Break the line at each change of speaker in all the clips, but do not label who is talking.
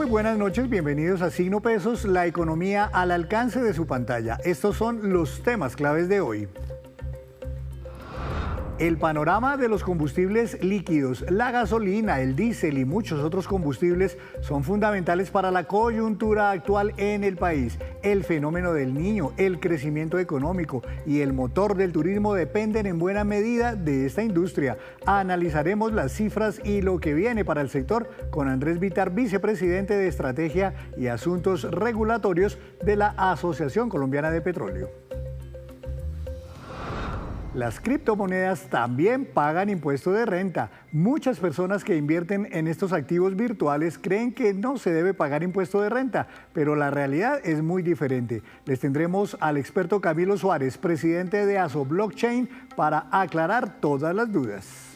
Muy buenas noches, bienvenidos a Signo Pesos, la economía al alcance de su pantalla. Estos son los temas claves de hoy. El panorama de los combustibles líquidos, la gasolina, el diésel y muchos otros combustibles son fundamentales para la coyuntura actual en el país. El fenómeno del Niño, el crecimiento económico y el motor del turismo dependen en buena medida de esta industria. Analizaremos las cifras y lo que viene para el sector con Andrés Vitar, vicepresidente de Estrategia y Asuntos Regulatorios de la Asociación Colombiana de Petróleo. Las criptomonedas también pagan impuesto de renta. Muchas personas que invierten en estos activos virtuales creen que no se debe pagar impuesto de renta, pero la realidad es muy diferente. Les tendremos al experto Camilo Suárez, presidente de ASO Blockchain, para aclarar todas las dudas.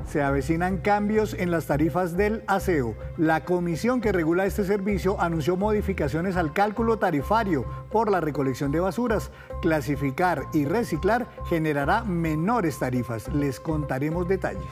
Se avecinan cambios en las tarifas del aseo. La comisión que regula este servicio anunció modificaciones al cálculo tarifario por la recolección de basuras. Clasificar y reciclar generará menores tarifas. Les contaremos detalles.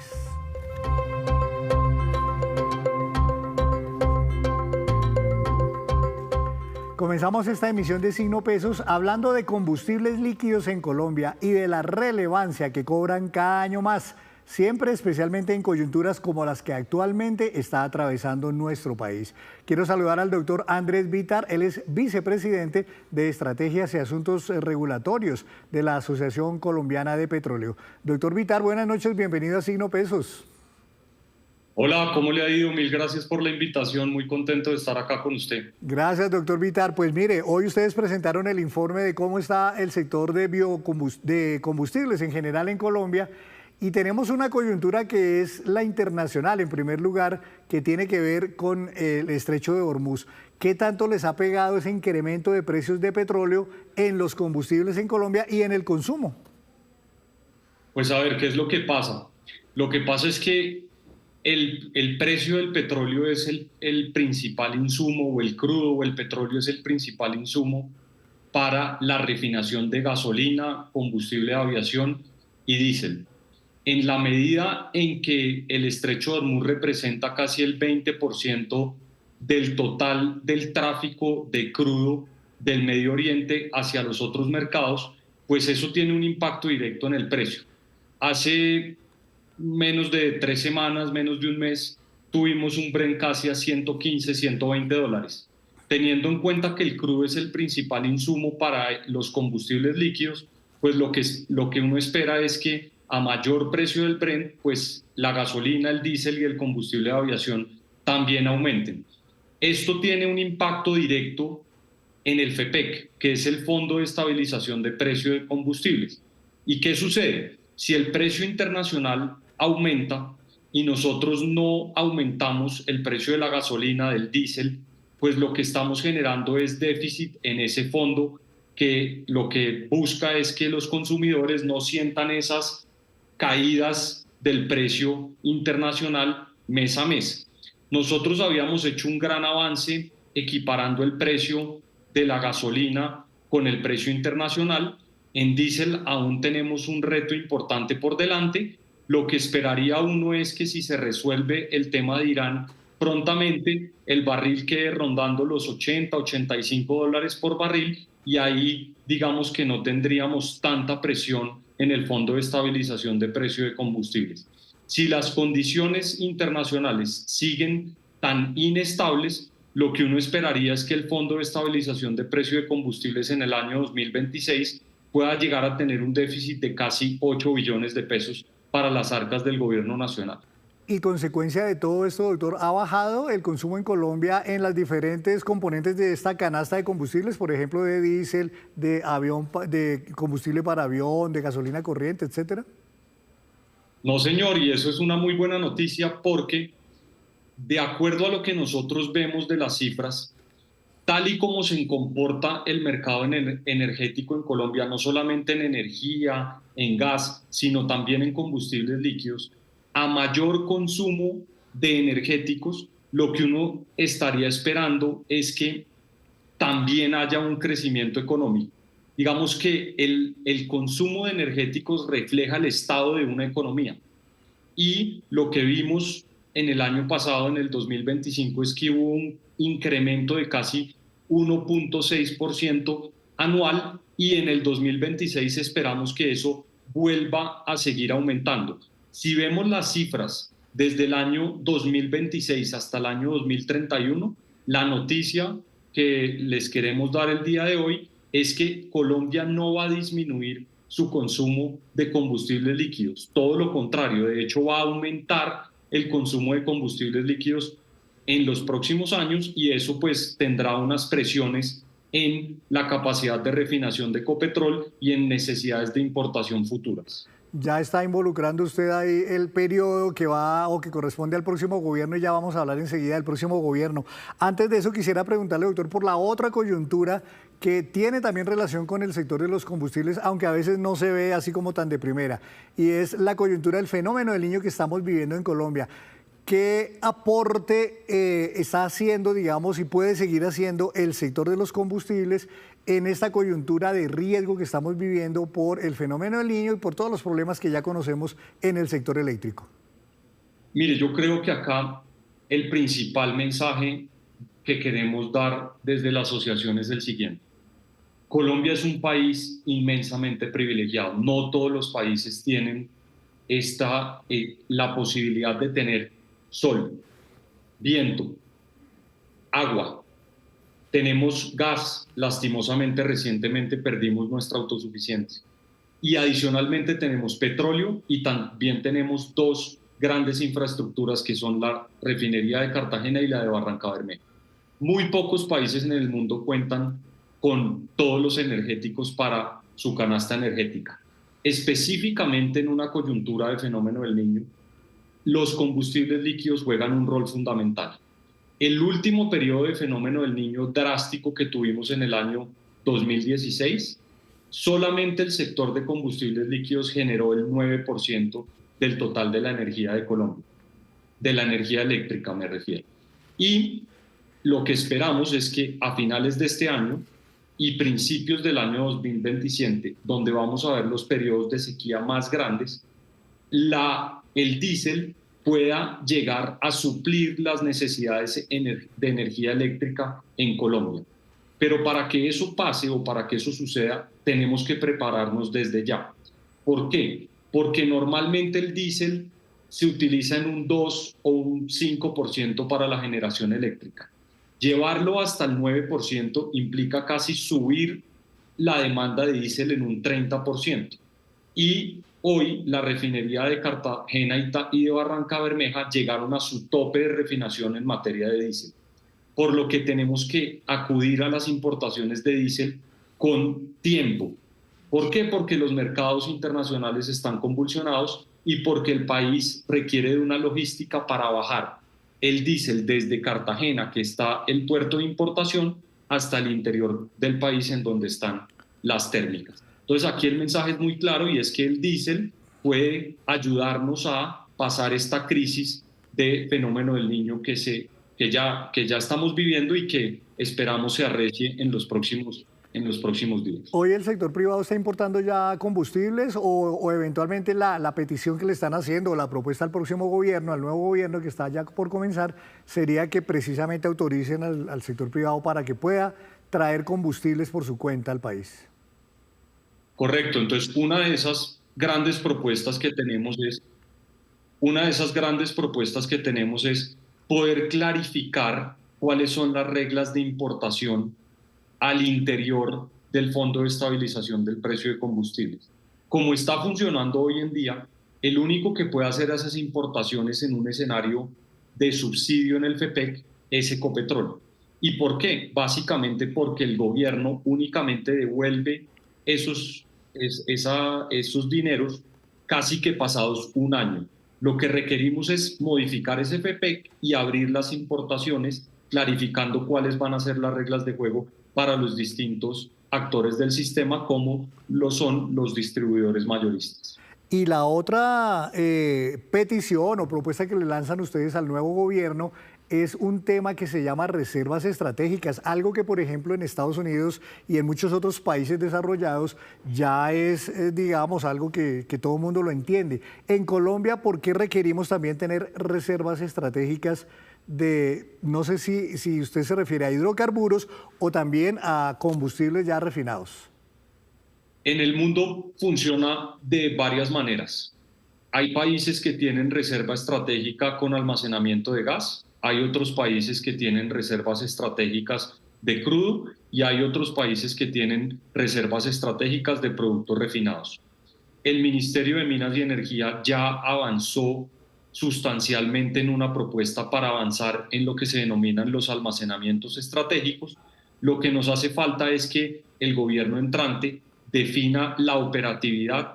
Comenzamos esta emisión de Signo Pesos hablando de combustibles líquidos en Colombia y de la relevancia que cobran cada año más, siempre especialmente en coyunturas como las que actualmente está atravesando nuestro país. Quiero saludar al doctor Andrés Vitar, él es vicepresidente de Estrategias y Asuntos Regulatorios de la Asociación Colombiana de Petróleo. Doctor Vitar, buenas noches, bienvenido a Signo Pesos.
Hola, ¿cómo le ha ido? Mil gracias por la invitación, muy contento de estar acá con usted.
Gracias, doctor Vitar. Pues mire, hoy ustedes presentaron el informe de cómo está el sector de combustibles en general en Colombia. Y tenemos una coyuntura que es la internacional, en primer lugar, que tiene que ver con el estrecho de Hormuz. ¿Qué tanto les ha pegado ese incremento de precios de petróleo en los combustibles en Colombia y en el consumo?
Pues a ver, ¿qué es lo que pasa? Lo que pasa es que el precio del petróleo es el principal insumo, o el crudo o el petróleo es el principal insumo para la refinación de gasolina, combustible de aviación y diésel. En la medida en que el estrecho de Hormuz representa casi el 20% del total del tráfico de crudo del Medio Oriente hacia los otros mercados, pues eso tiene un impacto directo en el precio. Hace menos de 3 semanas, menos de un mes, tuvimos un Brent casi a 115, 120 dólares. Teniendo en cuenta que el crudo es el principal insumo para los combustibles líquidos, pues lo que uno espera es que a mayor precio del Brent, pues la gasolina, el diésel y el combustible de aviación también aumenten. Esto tiene un impacto directo en el FEPEC, que es el Fondo de Estabilización de Precios de Combustibles. ¿Y qué sucede? Si el precio internacional aumenta y nosotros no aumentamos el precio de la gasolina, del diésel, pues lo que estamos generando es déficit en ese fondo, que lo que busca es que los consumidores no sientan esas caídas del precio internacional mes a mes. Nosotros habíamos hecho un gran avance equiparando el precio de la gasolina con el precio internacional. En diésel aún tenemos un reto importante por delante. Lo que esperaría uno es que si se resuelve el tema de Irán prontamente, el barril quede rondando los 80, 85 dólares por barril y ahí digamos que no tendríamos tanta presión en el Fondo de Estabilización de Precios de Combustibles. Si las condiciones internacionales siguen tan inestables, lo que uno esperaría es que el Fondo de Estabilización de Precios de Combustibles en el año 2026 pueda llegar a tener un déficit de casi 8 billones de pesos para las arcas del gobierno nacional.
Y consecuencia de todo esto, doctor, ¿ha bajado el consumo en Colombia en las diferentes componentes de esta canasta de combustibles, por ejemplo, de diésel, de avión, de combustible para avión, de gasolina corriente, etcétera?
No, señor, y eso es una muy buena noticia porque, de acuerdo a lo que nosotros vemos de las cifras, tal y como se comporta el mercado energético en Colombia, no solamente en energía, en gas, sino también en combustibles líquidos, a mayor consumo de energéticos, lo que uno estaría esperando es que también haya un crecimiento económico. Digamos que el consumo de energéticos refleja el estado de una economía. Y lo que vimos en el año pasado, en el 2025, es que hubo un incremento de casi 1,6% anual y en el 2026 esperamos que eso vuelva a seguir aumentando. Si vemos las cifras desde el año 2026 hasta el año 2031, la noticia que les queremos dar el día de hoy es que Colombia no va a disminuir su consumo de combustibles líquidos. Todo lo contrario, de hecho va a aumentar el consumo de combustibles líquidos en los próximos años y eso pues tendrá unas presiones en la capacidad de refinación de Ecopetrol y en necesidades de importación futuras.
Ya está involucrando usted ahí el periodo que va o que corresponde al próximo gobierno y ya vamos a hablar enseguida del próximo gobierno. Antes de eso quisiera preguntarle, doctor, por la otra coyuntura que tiene también relación con el sector de los combustibles, aunque a veces no se ve así como tan de primera, y es la coyuntura del fenómeno del Niño que estamos viviendo en Colombia. ¿Qué aporte está haciendo, digamos, y puede seguir haciendo el sector de los combustibles en esta coyuntura de riesgo que estamos viviendo por el fenómeno del Niño y por todos los problemas que ya conocemos en el sector eléctrico?
Mire, yo creo que acá el principal mensaje que queremos dar desde la asociación es el siguiente. Colombia es un país inmensamente privilegiado. No todos los países tienen la posibilidad de tener sol, viento, agua. Tenemos gas, lastimosamente recientemente perdimos nuestra autosuficiencia. Y adicionalmente tenemos petróleo y también tenemos dos grandes infraestructuras que son la refinería de Cartagena y la de Barrancabermeja. Muy pocos países en el mundo cuentan con todos los energéticos para su canasta energética. Específicamente en una coyuntura de fenómeno del Niño, los combustibles líquidos juegan un rol fundamental. El último periodo de fenómeno del Niño drástico que tuvimos en el año 2016, solamente el sector de combustibles líquidos generó el 9% del total de la energía de Colombia, de la energía eléctrica me refiero. Y lo que esperamos es que a finales de este año y principios del año 2027, donde vamos a ver los periodos de sequía más grandes, el diésel pueda llegar a suplir las necesidades de energía eléctrica en Colombia. Pero para que eso pase o para que eso suceda, tenemos que prepararnos desde ya. ¿Por qué? Porque normalmente el diésel se utiliza en un 2 o un 5% para la generación eléctrica. Llevarlo hasta el 9% implica casi subir la demanda de diésel en un 30%. Y hoy la refinería de Cartagena y de Barrancabermeja llegaron a su tope de refinación en materia de diésel, por lo que tenemos que acudir a las importaciones de diésel con tiempo. ¿Por qué? Porque los mercados internacionales están convulsionados y porque el país requiere de una logística para bajar el diésel desde Cartagena, que está el puerto de importación, hasta el interior del país en donde están las térmicas. Entonces aquí el mensaje es muy claro y es que el diésel puede ayudarnos a pasar esta crisis de fenómeno del Niño que ya estamos viviendo y que esperamos se arrecie en los próximos días.
¿Hoy el sector privado está importando ya combustibles o eventualmente la petición que le están haciendo o la propuesta al próximo gobierno, al nuevo gobierno que está ya por comenzar, sería que precisamente autoricen al sector privado para que pueda traer combustibles por su cuenta al país?
Correcto, entonces una de esas grandes propuestas que tenemos es poder clarificar cuáles son las reglas de importación al interior del Fondo de Estabilización del Precio de Combustibles. Como está funcionando hoy en día, el único que puede hacer esas importaciones en un escenario de subsidio en el FEPEC es Ecopetrol. ¿Y por qué? Básicamente porque el gobierno únicamente devuelve esos dineros casi que pasados un año. Lo que requerimos es modificar ese FEPEC y abrir las importaciones, clarificando cuáles van a ser las reglas de juego para los distintos actores del sistema, como lo son los distribuidores mayoristas.
Y la otra petición o propuesta que le lanzan ustedes al nuevo gobierno es un tema que se llama reservas estratégicas, algo que por ejemplo en Estados Unidos y en muchos otros países desarrollados ya es, digamos, algo que todo el mundo lo entiende. En Colombia, ¿por qué requerimos también tener reservas estratégicas de, no sé si usted se refiere a hidrocarburos o también a combustibles ya refinados?
En el mundo funciona de varias maneras. Hay países que tienen reserva estratégica con almacenamiento de gas, hay otros países que tienen reservas estratégicas de crudo y hay otros países que tienen reservas estratégicas de productos refinados. El Ministerio de Minas y Energía ya avanzó sustancialmente en una propuesta para avanzar en lo que se denominan los almacenamientos estratégicos. Lo que nos hace falta es que el gobierno entrante defina la operatividad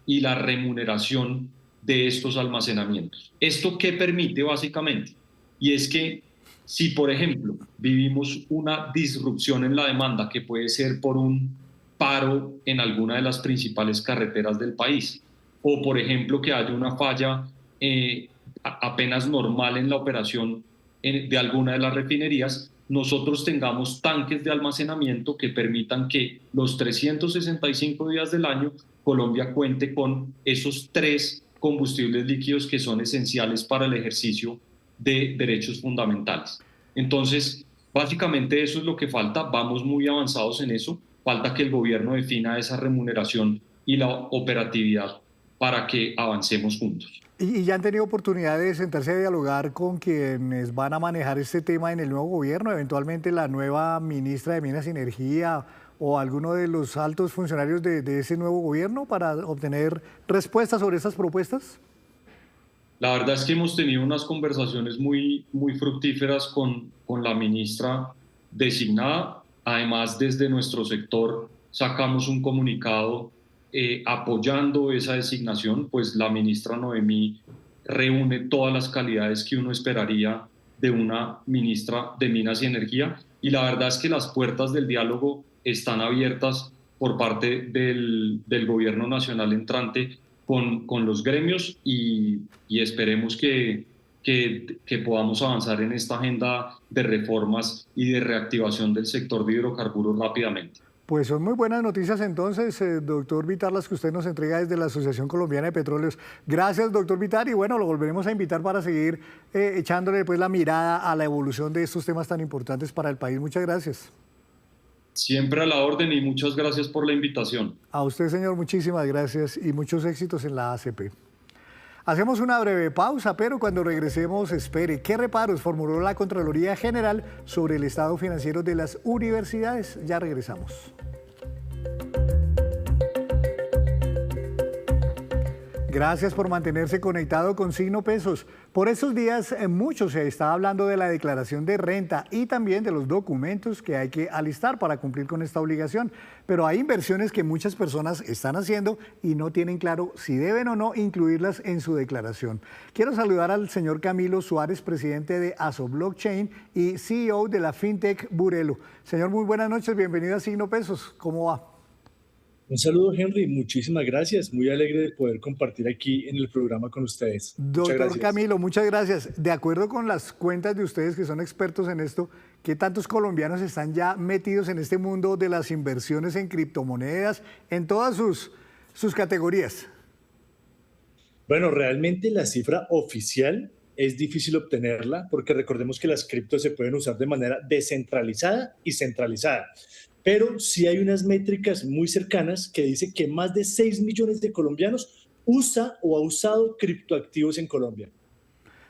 y la remuneración de estos almacenamientos. ¿Esto qué permite básicamente? Y es que si, por ejemplo, vivimos una disrupción en la demanda que puede ser por un paro en alguna de las principales carreteras del país, o por ejemplo que haya una falla apenas normal en la operación de alguna de las refinerías, nosotros tengamos tanques de almacenamiento que permitan que los 365 días del año Colombia cuente con esos tres combustibles líquidos que son esenciales para el ejercicio de derechos fundamentales. Entonces, básicamente eso es lo que falta, vamos muy avanzados en eso, falta que el gobierno defina esa remuneración y la operatividad para que avancemos juntos.
¿Y ya han tenido oportunidad de sentarse a dialogar con quienes van a manejar este tema en el nuevo gobierno, eventualmente la nueva ministra de Minas y Energía o alguno de los altos funcionarios de ese nuevo gobierno para obtener respuestas sobre estas propuestas?
La verdad es que hemos tenido unas conversaciones muy fructíferas con la ministra designada. Además, desde nuestro sector sacamos un comunicado apoyando esa designación, pues la ministra Noemí reúne todas las calidades que uno esperaría de una ministra de Minas y Energía. Y la verdad es que las puertas del diálogo están abiertas por parte del gobierno nacional entrante con los gremios y esperemos que podamos avanzar en esta agenda de reformas y de reactivación del sector de hidrocarburos rápidamente.
Pues son muy buenas noticias entonces, doctor Vitar, las que usted nos entrega desde la Asociación Colombiana de Petróleos. Gracias, doctor Vitar, y bueno, lo volveremos a invitar para seguir echándole pues la mirada a la evolución de estos temas tan importantes para el país. Muchas gracias.
Siempre a la orden y muchas gracias por la invitación.
A usted, señor, muchísimas gracias y muchos éxitos en la ACP. Hacemos una breve pausa, pero cuando regresemos, espere, ¿qué reparos formuló la Contraloría General sobre el estado financiero de las universidades? Ya regresamos. Gracias por mantenerse conectado con Signo Pesos. Por estos días mucho se está hablando de la declaración de renta y también de los documentos que hay que alistar para cumplir con esta obligación. Pero hay inversiones que muchas personas están haciendo y no tienen claro si deben o no incluirlas en su declaración. Quiero saludar al señor Camilo Suárez, presidente de ASO Blockchain y CEO de la FinTech Burelo. Señor, muy buenas noches, bienvenido a Signo Pesos. ¿Cómo va?
Un saludo, Henry, muchísimas gracias. Muy alegre de poder compartir aquí en el programa con ustedes.
Doctor Camilo, muchas gracias. De acuerdo con las cuentas de ustedes que son expertos en esto, ¿qué tantos colombianos están ya metidos en este mundo de las inversiones en criptomonedas, en todas sus categorías?
Bueno, realmente la cifra oficial es difícil obtenerla porque recordemos que las criptos se pueden usar de manera descentralizada y centralizada. Pero sí hay unas métricas muy cercanas que dicen que más de 6 millones de colombianos usa o ha usado criptoactivos en Colombia.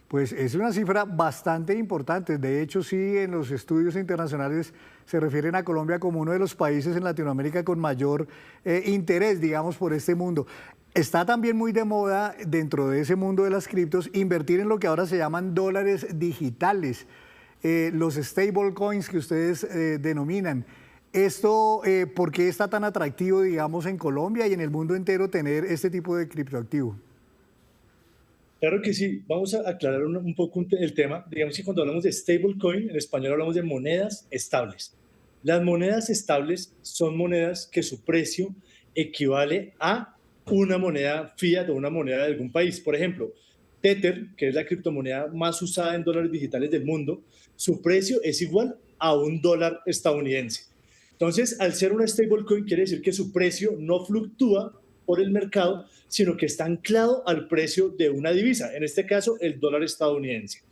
Pues es una cifra bastante importante. De hecho, sí, en los estudios internacionales se refieren a Colombia como uno de los países en Latinoamérica con mayor interés, digamos, por este mundo. Está también muy de moda dentro de ese mundo de las criptos invertir en lo que ahora se llaman dólares digitales, los stablecoins que ustedes denominan. Esto, ¿por qué está tan atractivo, digamos, en Colombia y en el mundo entero tener este tipo de criptoactivo?
Claro que sí, vamos a aclarar un poco el tema. Digamos que cuando hablamos de stablecoin, en español hablamos de monedas estables. Las monedas estables son monedas que su precio equivale a una moneda fiat o una moneda de algún país. Por ejemplo, Tether, que es la criptomoneda más usada en dólares digitales del mundo, su precio es igual a $1 estadounidense. Entonces, al ser una stablecoin, quiere decir que su precio no fluctúa por el mercado, sino que está anclado al precio de una divisa, en este caso el dólar estadounidense.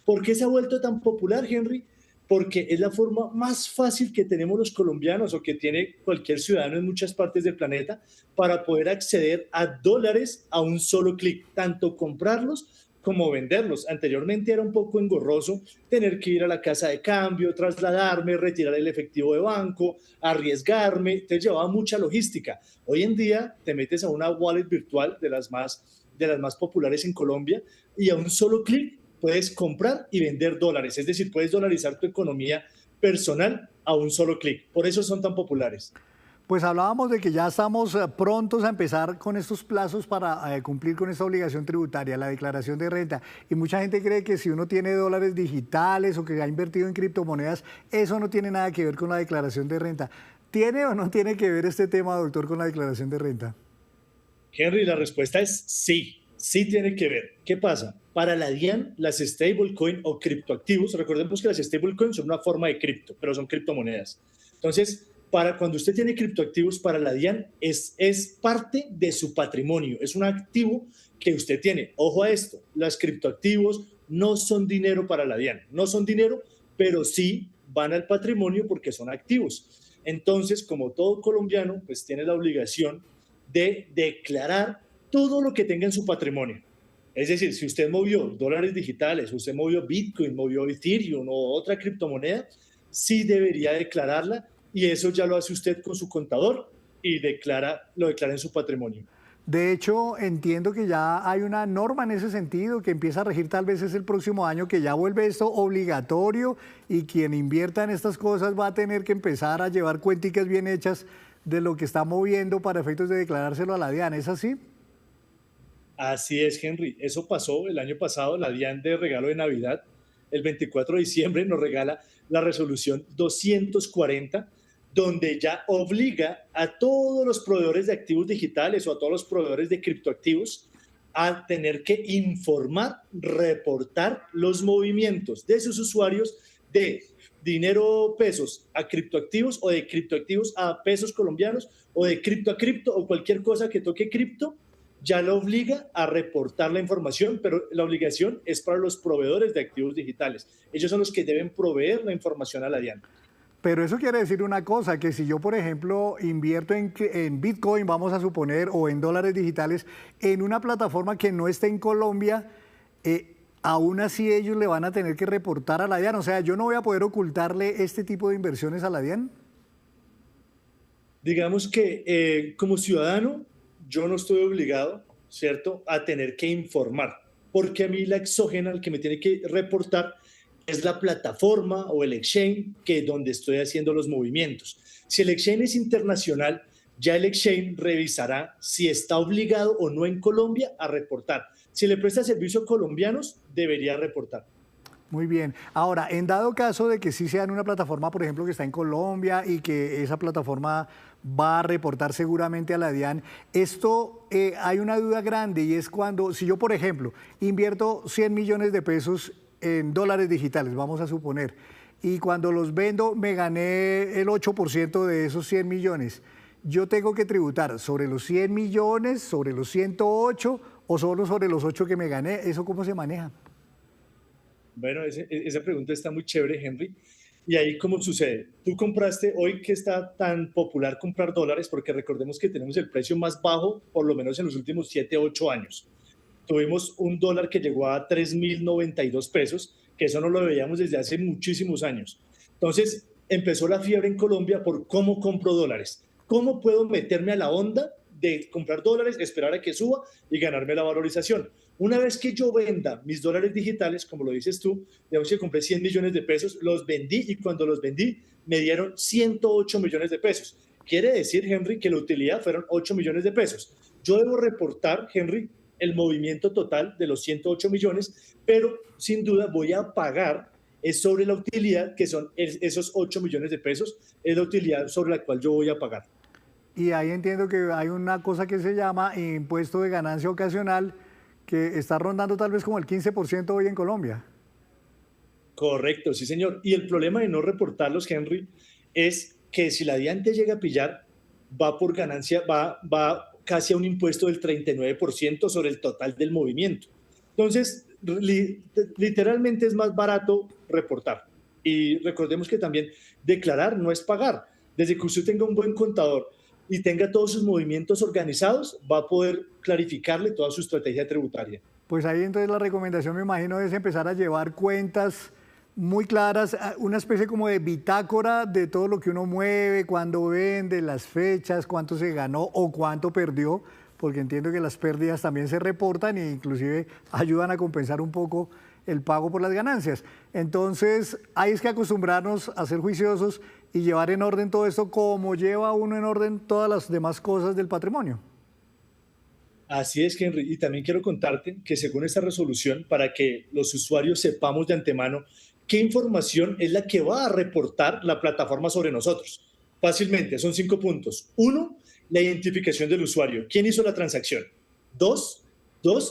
¿Por qué se ha vuelto tan popular, Henry? Porque es la forma más fácil que tenemos los colombianos o que tiene cualquier ciudadano en muchas partes del planeta para poder acceder a dólares a un solo clic, tanto comprarlos como venderlos. Anteriormente era un poco engorroso tener que ir a la casa de cambio, trasladarme, retirar el efectivo de banco, arriesgarme, te llevaba mucha logística. Hoy en día te metes a una wallet virtual de las más populares en Colombia y a un solo clic puedes comprar y vender dólares, es decir, puedes dolarizar tu economía personal a un solo clic. Por eso son tan populares.
Pues hablábamos de que ya estamos prontos a empezar con estos plazos para cumplir con esta obligación tributaria, la declaración de renta. Y mucha gente cree que si uno tiene dólares digitales o que ha invertido en criptomonedas, eso no tiene nada que ver con la declaración de renta. ¿Tiene o no tiene que ver este tema, doctor, con la declaración de renta?
Henry, la respuesta es sí, sí tiene que ver. ¿Qué pasa? Para la DIAN, las stablecoin o criptoactivos, recordemos que las stablecoin son una forma de cripto, pero son criptomonedas. Entonces, para cuando usted tiene criptoactivos, para la DIAN es parte de su patrimonio, es un activo que usted tiene. Ojo a esto, los criptoactivos no son dinero para la DIAN, no son dinero, pero sí van al patrimonio porque son activos. Entonces, como todo colombiano, pues tiene la obligación de declarar todo lo que tenga en su patrimonio. Es decir, si usted movió dólares digitales, usted movió Bitcoin, movió Ethereum o otra criptomoneda, sí debería declararla y eso ya lo hace usted con su contador y lo declara en su patrimonio.
De hecho, entiendo que ya hay una norma en ese sentido que empieza a regir tal vez es el próximo año, que ya vuelve esto obligatorio y quien invierta en estas cosas va a tener que empezar a llevar cuenticas bien hechas de lo que está moviendo para efectos de declarárselo a la DIAN. ¿Es así?
Así es, Henry. Eso pasó el año pasado, la DIAN de regalo de Navidad. El 24 de diciembre nos regala la resolución 240, donde ya obliga a todos los proveedores de activos digitales o a todos los proveedores de criptoactivos a tener que informar, reportar los movimientos de sus usuarios de dinero pesos a criptoactivos o de criptoactivos a pesos colombianos o de cripto a cripto o cualquier cosa que toque cripto, ya lo obliga a reportar la información, pero la obligación es para los proveedores de activos digitales. Ellos son los que deben proveer la información a la DIAN.
Pero eso quiere decir una cosa, que si yo, por ejemplo, invierto en Bitcoin, vamos a suponer, o en dólares digitales, en una plataforma que no esté en Colombia, aún así ellos le van a tener que reportar a la DIAN. O sea, yo no voy a poder ocultarle este tipo de inversiones a la DIAN.
Digamos que como ciudadano, yo no estoy obligado, ¿cierto?, a tener que informar, porque a mí la exógena, el que me tiene que reportar, es la plataforma o el exchange donde estoy haciendo los movimientos. Si el exchange es internacional, ya el exchange revisará si está obligado o no en Colombia a reportar. Si le presta servicio a colombianos, debería reportar.
Muy bien. Ahora, en dado caso de que sí sea en una plataforma, por ejemplo, que está en Colombia y que esa plataforma va a reportar seguramente a la DIAN, esto hay una duda grande y es cuando, si yo, por ejemplo, invierto 100 millones de pesos en dólares digitales, vamos a suponer, y cuando los vendo me gané el 8% de esos 100 millones, ¿yo tengo que tributar sobre los 100 millones, sobre los 108 o solo sobre los 8 que me gané? ¿Eso cómo se maneja?
Bueno, esa pregunta está muy chévere, Henry. Y ahí, ¿cómo sucede? Tú compraste, hoy que está tan popular comprar dólares, porque recordemos que tenemos el precio más bajo, por lo menos en los últimos 7, 8 años. Tuvimos un dólar que llegó a 3.092 pesos, que eso no lo veíamos desde hace muchísimos años. Entonces, empezó la fiebre en Colombia por cómo compro dólares. ¿Cómo puedo meterme a la onda de comprar dólares, esperar a que suba y ganarme la valorización? Una vez que yo venda mis dólares digitales, como lo dices tú, digamos que compré 100 millones de pesos, los vendí y cuando los vendí me dieron 108 millones de pesos. Quiere decir, Henry, que la utilidad fueron 8 millones de pesos. Yo debo reportar, Henry, el movimiento total de los 108 millones, pero sin duda voy a pagar sobre la utilidad, que son esos 8 millones de pesos, es la utilidad sobre la cual yo voy a pagar.
Y ahí entiendo que hay una cosa que se llama impuesto de ganancia ocasional, que está rondando tal vez como el 15% hoy en Colombia.
Correcto, sí señor. Y el problema de no reportarlos, Henry, es que si la DIAN te llega a pillar, va por ganancia, va casi a un impuesto del 39% sobre el total del movimiento. Entonces, literalmente es más barato reportar. Y recordemos que también declarar no es pagar. Desde que usted tenga un buen contador y tenga todos sus movimientos organizados, va a poder clarificarle toda su estrategia tributaria.
Pues ahí entonces la recomendación, me imagino, es empezar a llevar cuentas muy claras, una especie como de bitácora de todo lo que uno mueve, cuándo vende, las fechas, cuánto se ganó o cuánto perdió, porque entiendo que las pérdidas también se reportan e inclusive ayudan a compensar un poco el pago por las ganancias. Entonces, hay que acostumbrarnos a ser juiciosos y llevar en orden todo esto como lleva uno en orden todas las demás cosas del patrimonio.
Así es, Henry. Y también quiero contarte que según esta resolución, para que los usuarios sepamos de antemano qué información es la que va a reportar la plataforma sobre nosotros. Fácilmente, son 5 puntos. 1, la identificación del usuario. ¿Quién hizo la transacción? 2,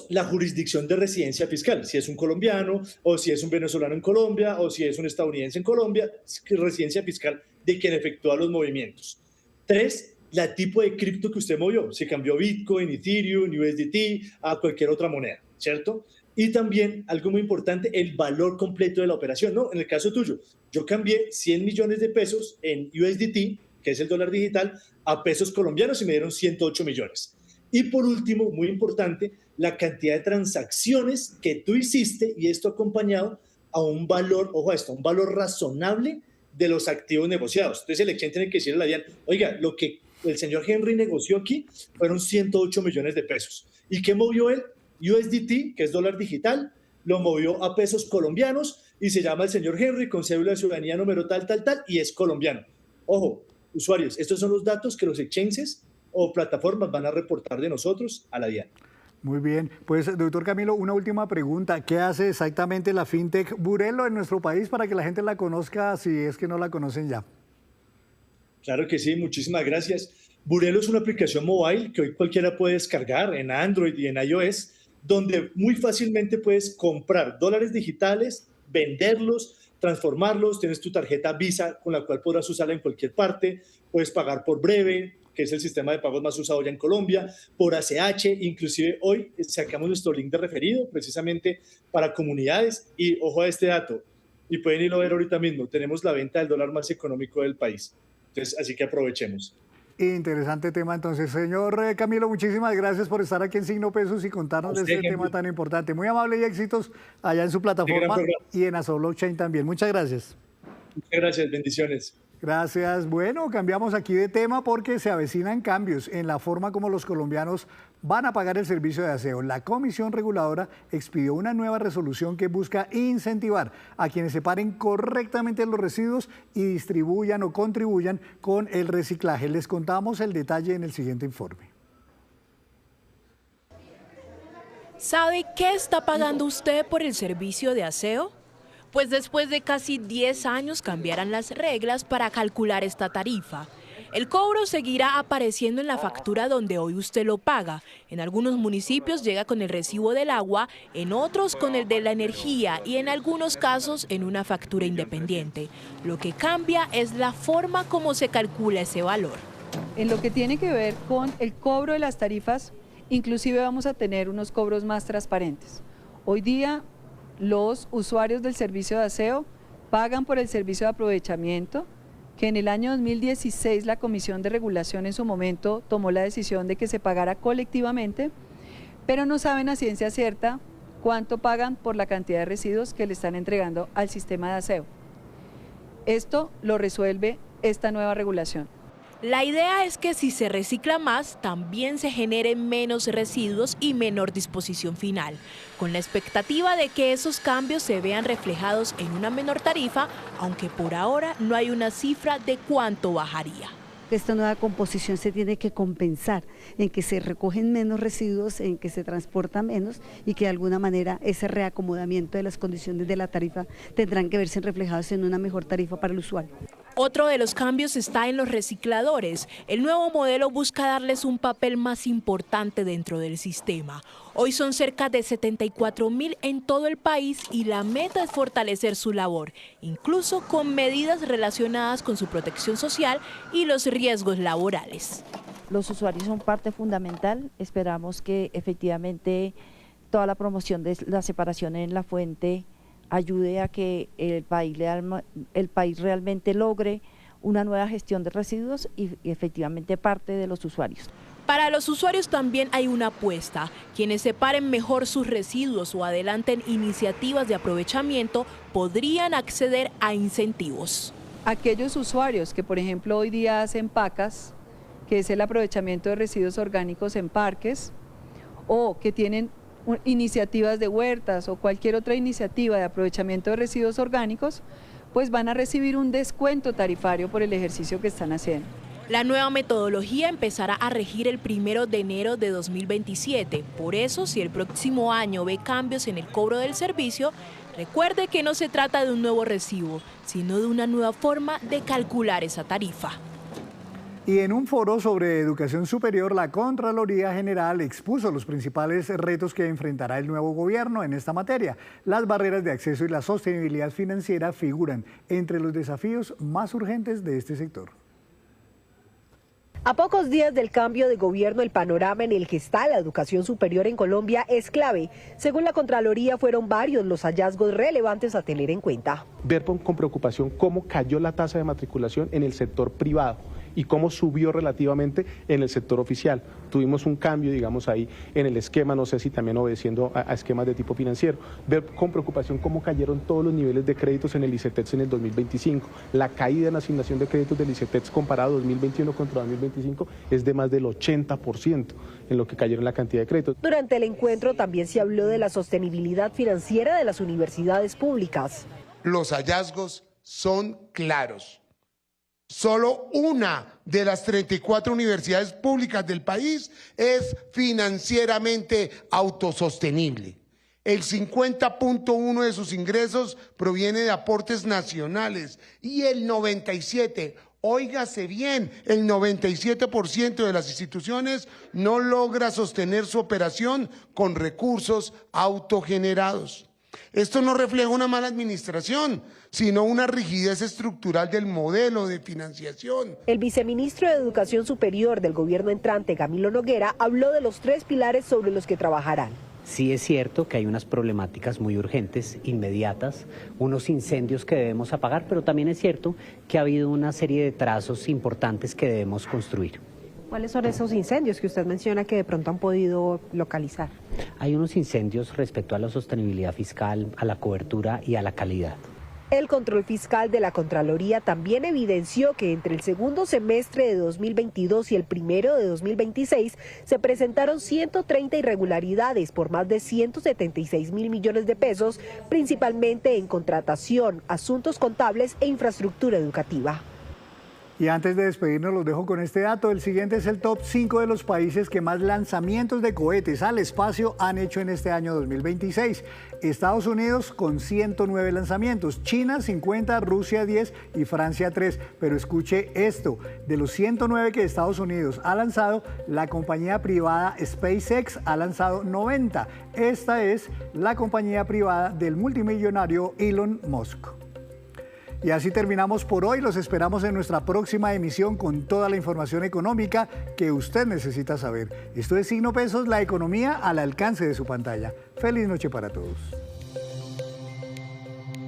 la jurisdicción de residencia fiscal. Si es un colombiano, o si es un venezolano en Colombia, o si es un estadounidense en Colombia, residencia fiscal de quien efectúa los movimientos. 3, la tipo de cripto que usted movió. Si cambió Bitcoin, Ethereum, USDT, a cualquier otra moneda, ¿cierto? Y también, algo muy importante, el valor completo de la operación, ¿no? En el caso tuyo, yo cambié 100 millones de pesos en USDT, que es el dólar digital, a pesos colombianos y me dieron 108 millones. Y por último, muy importante, la cantidad de transacciones que tú hiciste y esto acompañado a un valor, ojo a esto, un valor razonable de los activos negociados. Entonces el exchange tiene que decirle a la DIAN, oiga, lo que el señor Henry negoció aquí fueron 108 millones de pesos. ¿Y qué movió él? USDT, que es dólar digital, lo movió a pesos colombianos y se llama el señor Henry con cédula de ciudadanía número tal, y es colombiano. Ojo, usuarios, estos son los datos que los exchanges o plataformas van a reportar de nosotros a la DIAN.
Muy bien. Pues, doctor Camilo, una última pregunta. ¿Qué hace exactamente la fintech Burelo en nuestro país para que la gente la conozca si es que no la conocen ya?
Claro que sí, muchísimas gracias. Burelo es una aplicación mobile que hoy cualquiera puede descargar en Android y en iOS, donde muy fácilmente puedes comprar dólares digitales, venderlos, transformarlos, tienes tu tarjeta Visa con la cual podrás usarla en cualquier parte, puedes pagar por Breve, que es el sistema de pagos más usado ya en Colombia, por ACH, inclusive hoy sacamos nuestro link de referido precisamente para comunidades y ojo a este dato, y pueden irlo a ver ahorita mismo, tenemos la venta del dólar más económico del país, entonces así que aprovechemos.
Interesante tema. Entonces, señor Camilo, muchísimas gracias por estar aquí en Signo Pesos y contarnos de este tema tan importante. Muy amable y éxitos allá en su plataforma y en Aso Blockchain también. Muchas gracias.
Muchas gracias, bendiciones.
Gracias. Bueno, cambiamos aquí de tema porque se avecinan cambios en la forma como los colombianos van a pagar el servicio de aseo. La Comisión Reguladora expidió una nueva resolución que busca incentivar a quienes separen correctamente los residuos y distribuyan o contribuyan con el reciclaje. Les contamos el detalle en el siguiente informe.
¿Sabe qué está pagando usted por el servicio de aseo? Pues después de casi 10 años cambiarán las reglas para calcular esta tarifa. El cobro seguirá apareciendo en la factura donde hoy usted lo paga. En algunos municipios llega con el recibo del agua, en otros con el de la energía y en algunos casos en una factura independiente. Lo que cambia es la forma como se calcula ese valor.
En lo que tiene que ver con el cobro de las tarifas, inclusive vamos a tener unos cobros más transparentes. Hoy día los usuarios del servicio de aseo pagan por el servicio de aprovechamiento, que en el año 2016 la Comisión de Regulación en su momento tomó la decisión de que se pagara colectivamente, pero no saben a ciencia cierta cuánto pagan por la cantidad de residuos que le están entregando al sistema de aseo. Esto lo resuelve esta nueva regulación.
La idea es que si se recicla más, también se generen menos residuos y menor disposición final, con la expectativa de que esos cambios se vean reflejados en una menor tarifa, aunque por ahora no hay una cifra de cuánto bajaría.
Esta nueva composición se tiene que compensar en que se recogen menos residuos, en que se transporta menos y que de alguna manera ese reacomodamiento de las condiciones de la tarifa tendrán que verse reflejados en una mejor tarifa para el usuario.
Otro de los cambios está en los recicladores. El nuevo modelo busca darles un papel más importante dentro del sistema. Hoy son cerca de 74.000 en todo el país y la meta es fortalecer su labor, incluso con medidas relacionadas con su protección social y los riesgos laborales.
Los usuarios son parte fundamental. Esperamos que efectivamente toda la promoción de la separación en la fuente ayude a que el país realmente logre una nueva gestión de residuos y efectivamente parte de los usuarios.
Para los usuarios también hay una apuesta. Quienes separen mejor sus residuos o adelanten iniciativas de aprovechamiento podrían acceder a incentivos.
Aquellos usuarios que, por ejemplo, hoy día hacen pacas, que es el aprovechamiento de residuos orgánicos en parques, o que tienen iniciativas de huertas o cualquier otra iniciativa de aprovechamiento de residuos orgánicos, pues van a recibir un descuento tarifario por el ejercicio que están haciendo.
La nueva metodología empezará a regir el 1 de enero de 2027. Por eso, si el próximo año ve cambios en el cobro del servicio, recuerde que no se trata de un nuevo recibo, sino de una nueva forma de calcular esa tarifa.
Y en un foro sobre educación superior, la Contraloría General expuso los principales retos que enfrentará el nuevo gobierno en esta materia. Las barreras de acceso y la sostenibilidad financiera figuran entre los desafíos más urgentes de este sector.
A pocos días del cambio de gobierno, el panorama en el que está la educación superior en Colombia es clave. Según la Contraloría, fueron varios los hallazgos relevantes a tener en cuenta.
Ver con preocupación cómo cayó la tasa de matriculación en el sector privado y cómo subió relativamente en el sector oficial. Tuvimos un cambio, digamos, ahí en el esquema, no sé si también obedeciendo a esquemas de tipo financiero. Ver con preocupación cómo cayeron todos los niveles de créditos en el ICETEX en el 2025. La caída en la asignación de créditos del ICETEX comparado 2021 contra 2025 es de más del 80% en lo que cayeron la cantidad de créditos.
Durante el encuentro también se habló de la sostenibilidad financiera de las universidades públicas.
Los hallazgos son claros. Solo una de las 34 universidades públicas del país es financieramente autosostenible. El 50.1% de sus ingresos proviene de aportes nacionales y el 97%, óigase bien, el 97% de las instituciones no logra sostener su operación con recursos autogenerados. Esto no refleja una mala administración, sino una rigidez estructural del modelo de financiación.
El viceministro de Educación Superior del gobierno entrante, Camilo Noguera, habló de los 3 pilares sobre los que trabajarán.
Sí es cierto que hay unas problemáticas muy urgentes, inmediatas, unos incendios que debemos apagar, pero también es cierto que ha habido una serie de trazos importantes que debemos construir.
¿Cuáles son esos incendios que usted menciona que de pronto han podido localizar?
Hay unos incendios respecto a la sostenibilidad fiscal, a la cobertura y a la calidad.
El control fiscal de la Contraloría también evidenció que entre el segundo semestre de 2022 y el primero de 2026 se presentaron 130 irregularidades por más de 176.000 millones de pesos, principalmente en contratación, asuntos contables e infraestructura educativa.
Y antes de despedirnos los dejo con este dato. El siguiente es el top 5 de los países que más lanzamientos de cohetes al espacio han hecho en este año 2026. Estados Unidos con 109 lanzamientos, China 50, Rusia 10 y Francia 3. Pero escuche esto, de los 109 que Estados Unidos ha lanzado, la compañía privada SpaceX ha lanzado 90. Esta es la compañía privada del multimillonario Elon Musk. Y así terminamos por hoy. Los esperamos en nuestra próxima emisión con toda la información económica que usted necesita saber. Esto es Signo Pesos, la economía al alcance de su pantalla. Feliz noche para todos.